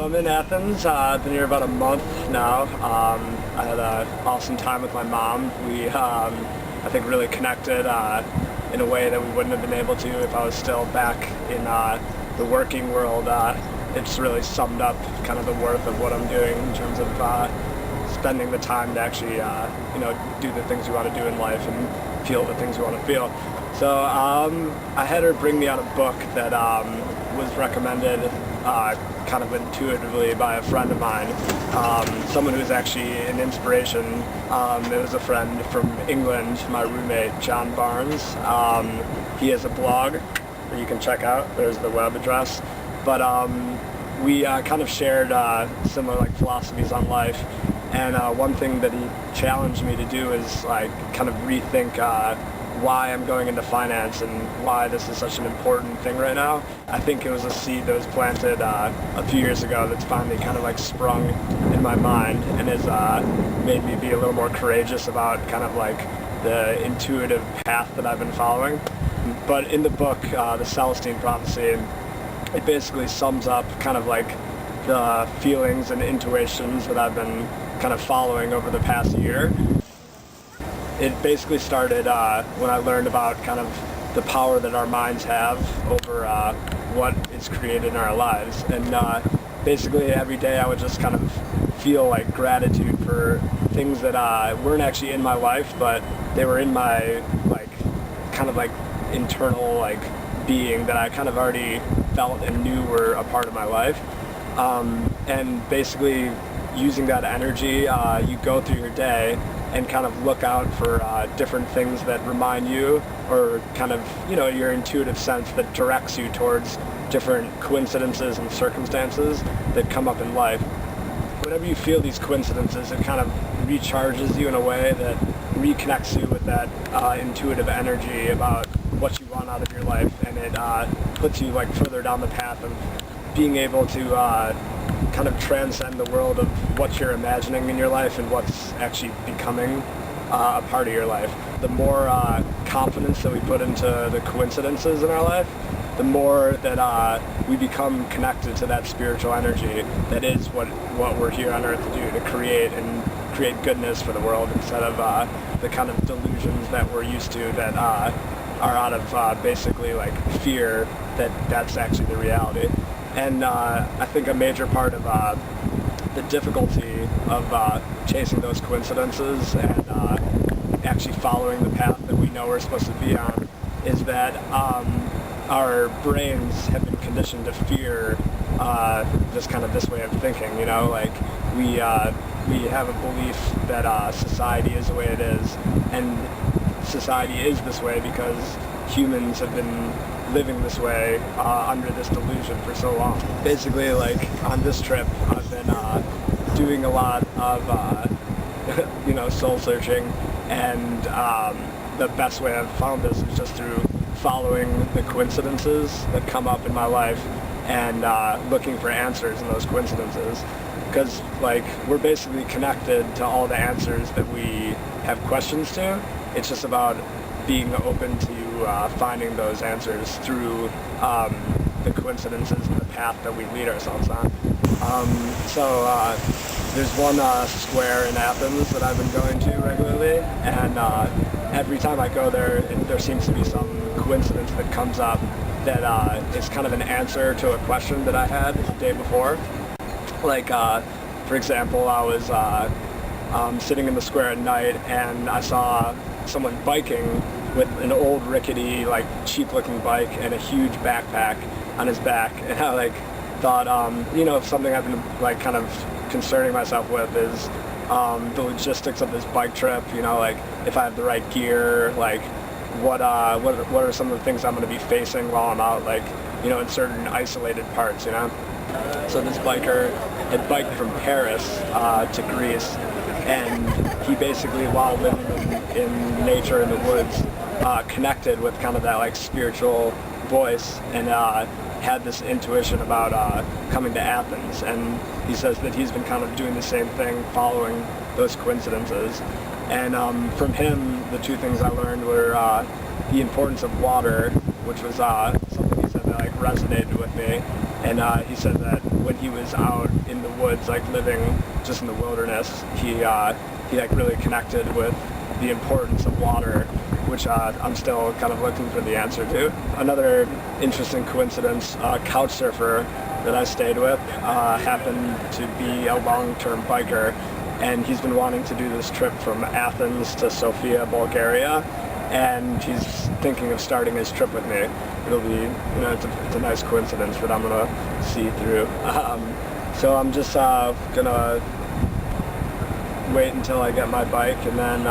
So I'm in Athens. I've been here about a month now. I had an awesome time with my mom. We, I think, really connected in a way that we wouldn't have been able to if I was still back in the working world. It's really summed up kind of the worth of what I'm doing in terms of spending the time to actually, do the things you want to do in life and feel the things you want to feel. So I had her bring me out a book that was recommended kind of intuitively by a friend of mine, someone who's actually an inspiration. It was a friend from England, my roommate, John Barnes. He has a blog that you can check out. There's the web address. But we kind of shared similar philosophies on life. And one thing that he challenged me to do is kind of rethink why I'm going into finance and why this is such an important thing right now. I think it was a seed that was planted a few years ago that's finally kind of sprung in my mind and has made me be a little more courageous about kind of the intuitive path that I've been following. But in the book, The Celestine Prophecy, it basically sums up kind of the feelings and intuitions that I've been kind of following over the past year. It basically started when I learned about kind of the power that our minds have over what is created in our lives. And basically every day I would just kind of feel gratitude for things that weren't actually in my life, but they were in my kind of internal being that I kind of already felt and knew were a part of my life. And basically using that energy, you go through your day and kind of look out for different things that remind you, or kind of, your intuitive sense that directs you towards different coincidences and circumstances that come up in life. Whenever you feel these coincidences, it kind of recharges you in a way that reconnects you with that intuitive energy about what you want out of your life, and it puts you further down the path of being able to kind of transcend the world of what you're imagining in your life and what's actually becoming a part of your life. The more confidence that we put into the coincidences in our life, the more that we become connected to that spiritual energy that is what we're here on earth to do, to create goodness for the world, instead of the kind of delusions that we're used to that are out of basically fear that that's actually the reality. And I think a major part of the difficulty of chasing those coincidences and actually following the path that we know we're supposed to be on is that our brains have been conditioned to fear just kind of this way of thinking. We have a belief that society is the way it is, and society is this way because humans have been living this way under this delusion for so long. Basically, on this trip, I've been doing a lot of soul searching, and the best way I've found this is just through following the coincidences that come up in my life and looking for answers in those coincidences, because we're basically connected to all the answers that we have questions to. It's just about being open to finding those answers through the coincidences and the path that we lead ourselves on. So there's one square in Athens that I've been going to regularly, and every time I go there, there seems to be some coincidence that comes up that is kind of an answer to a question that I had the day before. For example, I was sitting in the square at night, and I saw someone biking with an old rickety, cheap-looking bike and a huge backpack on his back. And I thought, something I've been kind of concerning myself with is the logistics of this bike trip. If I have the right gear, what are some of the things I'm going to be facing while I'm out, in certain isolated parts. So this biker had biked from Paris to Greece, and he basically, while living in nature in the woods, connected with kind of that spiritual voice, and had this intuition about coming to Athens. And he says that he's been kind of doing the same thing, following those coincidences. And from him, the two things I learned were the importance of water, which was something he said that resonated with me, And he said that when he was out in the woods, like living just in the wilderness, he like really connected with the importance of water, which I'm still kind of looking for the answer to. Another interesting coincidence, couch surfer that I stayed with happened to be a long-term biker, and he's been wanting to do this trip from Athens to Sofia, Bulgaria, and he's thinking of starting his trip with me. It'll be, it's a nice coincidence that I'm gonna see through. So I'm just gonna wait until I get my bike and then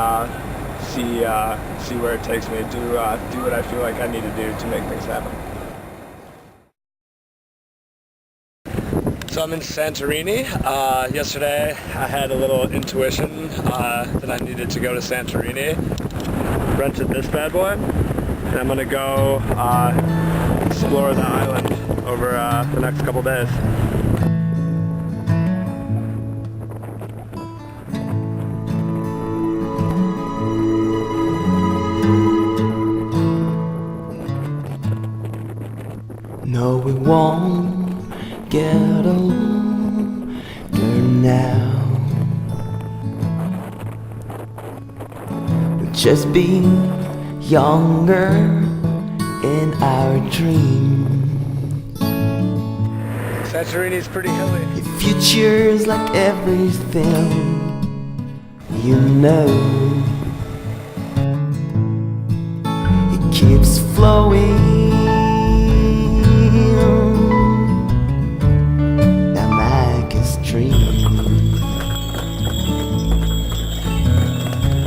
see where it takes me. Do what I feel like I need to do to make things happen. So I'm in Santorini. Yesterday I had a little intuition that I needed to go to Santorini. Rented this bad boy, and I'm gonna go explore the island over the next couple days. No, we won't get older now. We'll just be younger in our dreams. Santorini's pretty hilly. Your future's like everything you know. It keeps flowing down like a stream.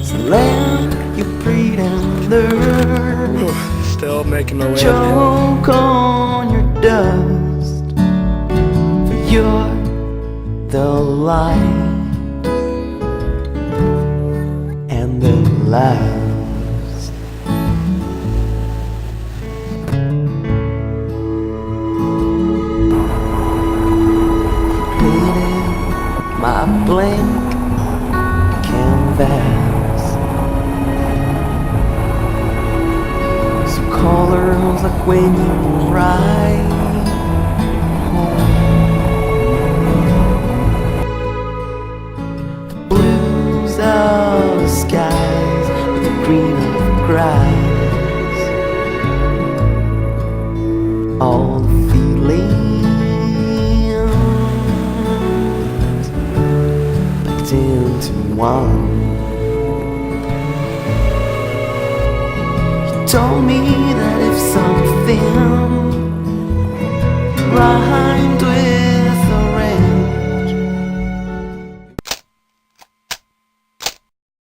So let you breathe and learn. Ooh, still making my way Choke on your dust, for you're the light and the last. Painted my blank canvas, some colors like when you ride home. The blues of the skies with the green of grass, all the feelings packed into one. You told me that if something rhymed with